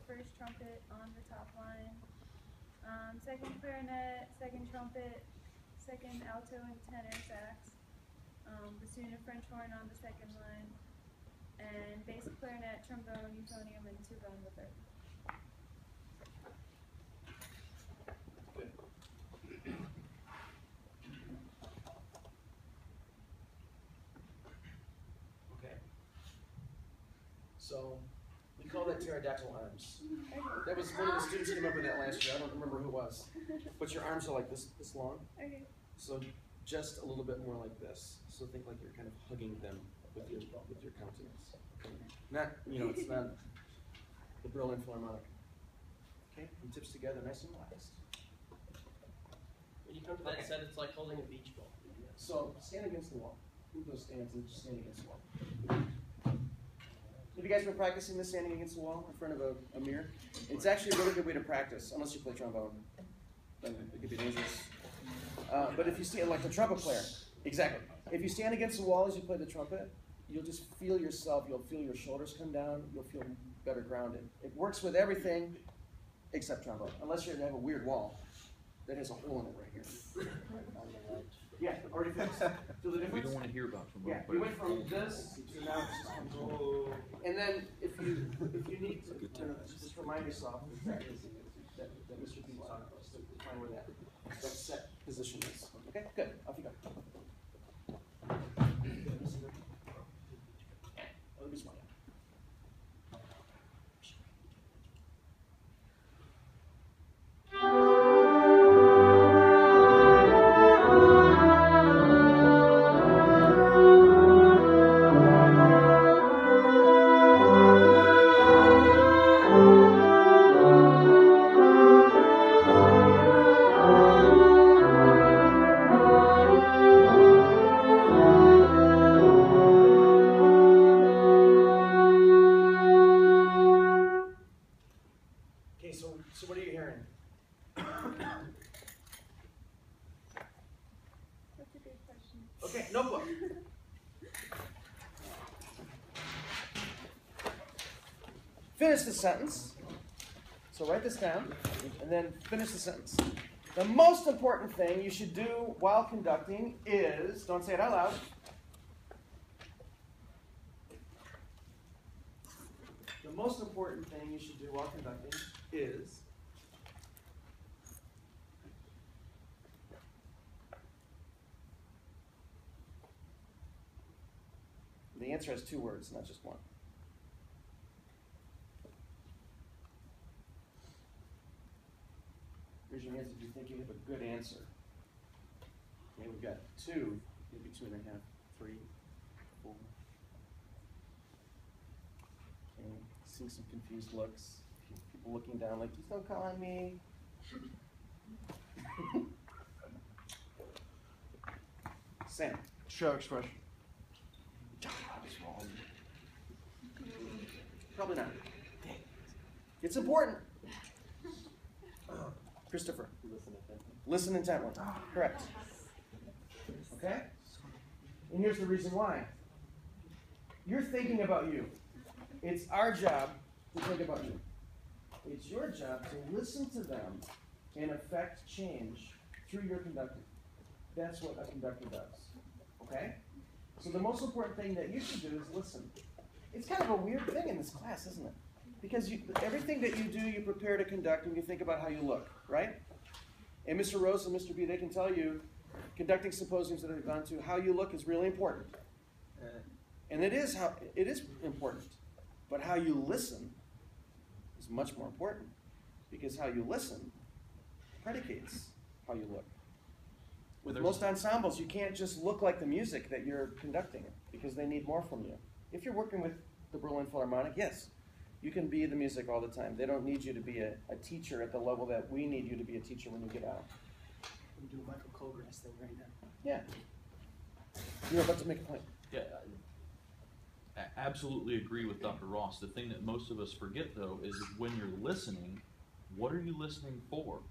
first trumpet on the top line, second clarinet, second trumpet, second alto and tenor sax, bassoon and French horn on the second line, and bass clarinet, trombone, euphonium, and tuba on the third. So we call that pterodactyl arms. That was one of the students who came up with that last year. I don't remember who it was. But your arms are like this long. Okay. So just a little bit more like this. So think like you're kind of hugging them with your countenance. Not, it's not the Berlin Philharmonic. Okay, and tips together, nice and relaxed. When you come to that set, it's like holding a beach ball. So stand against the wall. Move those stands and just stand against the wall. Have you guys been practicing this standing against the wall in front of a mirror? It's actually a really good way to practice, unless you play trombone. Then it could be dangerous. But if you stand like the trumpet player, exactly. If you stand against the wall as you play the trumpet, you'll just feel yourself. You'll feel your shoulders come down. You'll feel better grounded. It works with everything except trombone, unless you have a weird wall that has a hole in it right here. Yeah, already fixed. Feel the difference? We don't want to hear about trombone. Yeah, we went from this to now it's just control. And then if you need to just remind yourself that Mr. B taught us to find where that set position is. Okay, good. Off you go. Let me smile. So what are you hearing? That's a good question. Okay, notebook. Finish the sentence. So write this down, and then finish the sentence. The most important thing you should do while conducting is, don't say it out loud, the most important thing you should do while conducting is the answer has two words, not just one. Raise your hands if you think you have a good answer. Okay, we've got two, maybe 2.5, 3, 4. Okay, seeing some confused looks. People looking down like, please don't call on me. Sam. Show expression. Probably not. It's important. Christopher. Listen intently. Correct. Okay? And here's the reason why. You're thinking about you. It's our job to think about you. It's your job to listen to them and affect change through your conducting. That's what a conductor does. Okay? So the most important thing that you should do is listen. It's kind of a weird thing in this class, isn't it? Because everything that you do, you prepare to conduct and you think about how you look, right? And Mr. Rose and Mr. B, they can tell you, conducting symposiums that they've gone to, how you look is really important. And it is important. But how you listen is much more important. Because how you listen predicates how you look. With most ensembles, you can't just look like the music that you're conducting because they need more from you. If you're working with the Berlin Philharmonic, yes, you can be the music all the time. They don't need you to be a teacher at the level that we need you to be a teacher when you get out. We do a Michael Colgrass thing right now. Yeah. You're about to make a point. Yeah, I absolutely agree with Dr. Ross. The thing that most of us forget, though, is when you're listening, what are you listening for?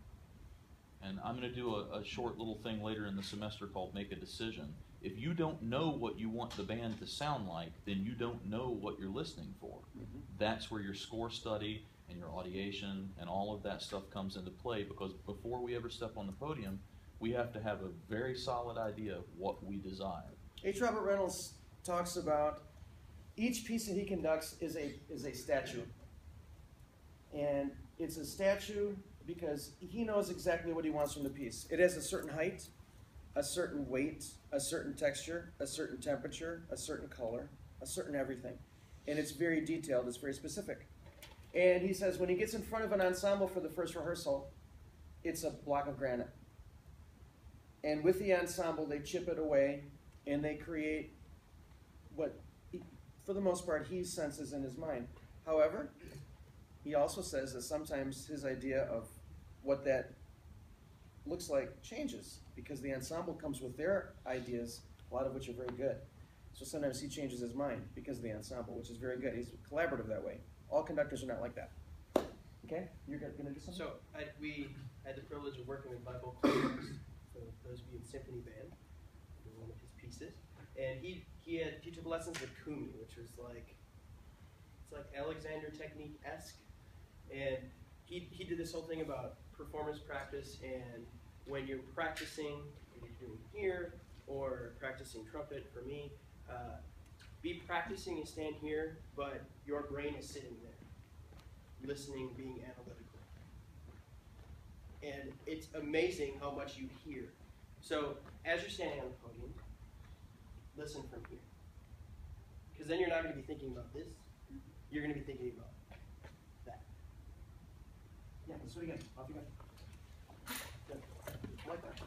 And I'm going to do a short little thing later in the semester called Make a Decision. If you don't know what you want the band to sound like, then you don't know what you're listening for. Mm-hmm. That's where your score study and your audiation and all of that stuff comes into play, because before we ever step on the podium, we have to have a very solid idea of what we desire. H. Robert Reynolds talks about each piece that he conducts is a statue. And it's a statue because he knows exactly what he wants from the piece. It has a certain height, a certain weight, a certain texture, a certain temperature, a certain color, a certain everything. And it's very detailed, it's very specific. And he says when he gets in front of an ensemble for the first rehearsal, it's a block of granite. And with the ensemble, they chip it away and they create what, for the most part, he senses in his mind. However, he also says that sometimes his idea of what that looks like changes because the ensemble comes with their ideas, a lot of which are very good. So sometimes he changes his mind because of the ensemble, which is very good. He's collaborative that way. All conductors are not like that. Okay? You're going to do something? So we had the privilege of working with my vocal coach, for those of you in symphony band, one of his pieces. And he took lessons with Kumi, which was like, it's like Alexander Technique-esque. And he did this whole thing about performance practice, and when you're practicing, what you're doing here, or practicing trumpet for me, be practicing and stand here, but your brain is sitting there, listening, being analytical. And it's amazing how much you hear. So as you're standing on the podium, listen from here. Because then you're not going to be thinking about this, you're going to be thinking about that. Yeah, let's do it again. Off you go. Good. Like that.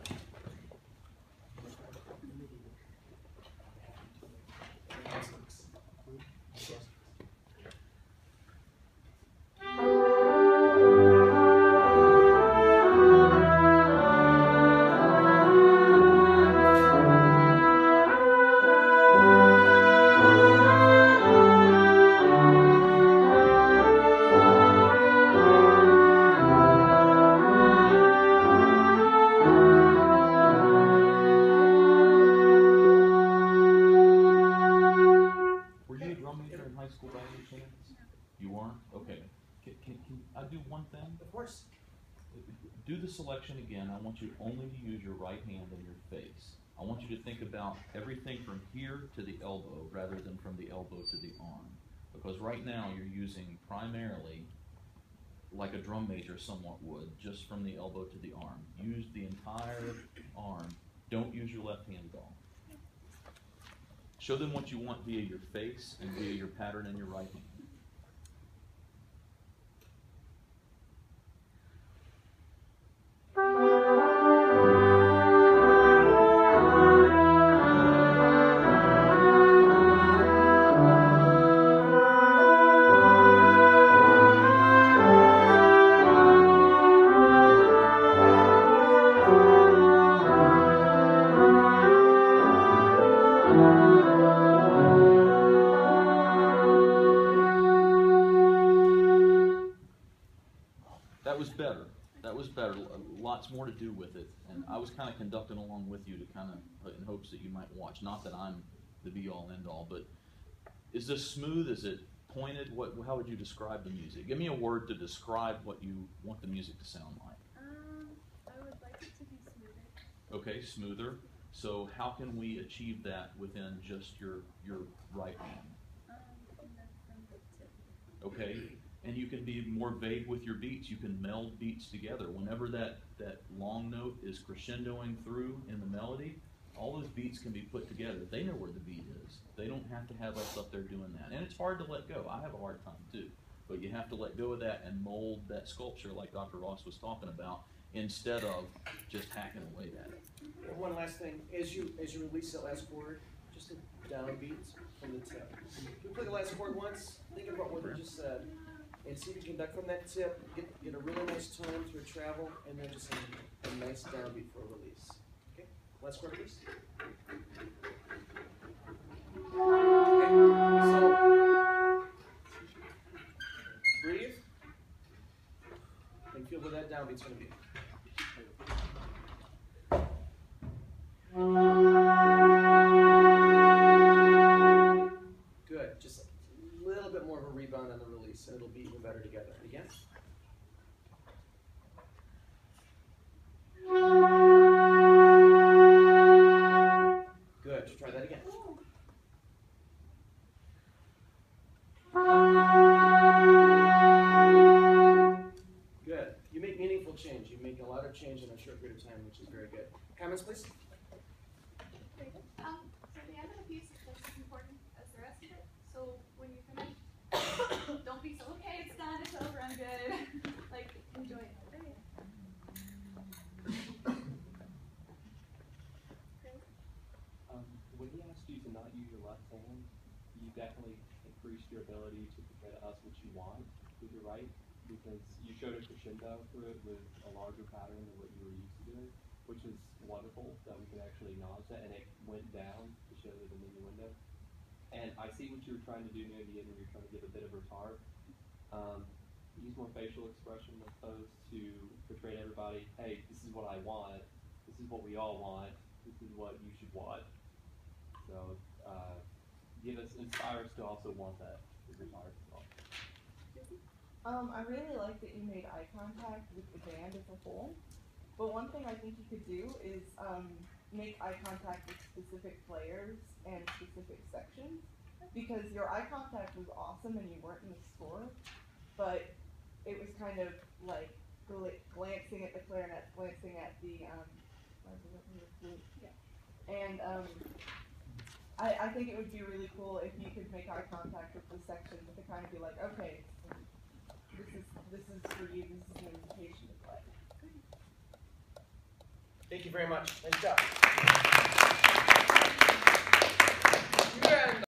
Do the selection again. I want you only to use your right hand and your face. I want you to think about everything from here to the elbow rather than from the elbow to the arm. Because right now you're using primarily, like a drum major somewhat would, just from the elbow to the arm. Use the entire arm. Don't use your left hand at all. Show them what you want via your face and via your pattern in your right hand. That was better. Lots more to do with it. And I was kind of conducting along with you to kind of, in hopes that you might watch. Not that I'm the be-all, end-all, but is this smooth? Is it pointed? How would you describe the music? Give me a word to describe what you want the music to sound like. I would like it to be smoother. Okay, smoother. So how can we achieve that within just your right hand? From the tip. Okay. And you can be more vague with your beats. You can meld beats together. Whenever that long note is crescendoing through in the melody, all those beats can be put together. They know where the beat is. They don't have to have us up there doing that. And it's hard to let go. I have a hard time too. But you have to let go of that and mold that sculpture like Dr. Ross was talking about, instead of just hacking away at it. And one last thing, as you release that last chord, just a downbeat from the tip. If you play the last chord once, think about what you just said. And see if you can conduct from that tip, get a really nice tone through travel, and then just a nice downbeat for a release. Okay? Last chord release. Okay, so breathe and feel where that downbeat's going to be. Good. Just a little bit more of a rebound on the release, and it'll be even better together. Again. 10, which is very good. Comments, please? So the end of the piece is just as important as the rest of it. So when you finish, don't be so, okay, it's done, it's over, I'm good. Like, enjoy it. When he asked you to not use your left hand, you definitely increased your ability to portray to us what you want with your right, because you showed a crescendo through it with a larger pattern than what you were used to doing, which is wonderful that we can actually acknowledge that, and it went down to show the diminuendo. And I see what you were trying to do near the end when you're trying to give a bit of retard. Use more facial expression as opposed to portray to everybody, hey, this is what I want, this is what we all want, this is what you should want. So inspire us to also want that with retard as well. I really like that you made eye contact with the band as a whole. But one thing I think you could do is make eye contact with specific players and specific sections. Because your eye contact was awesome and you weren't in the score, but it was kind of like glancing at the clarinet, glancing at the flute. And I think it would be really cool if you could make eye contact with the sections to kind of be like, okay, this is for you, this is an invitation to play. Thank you very much. Nice job.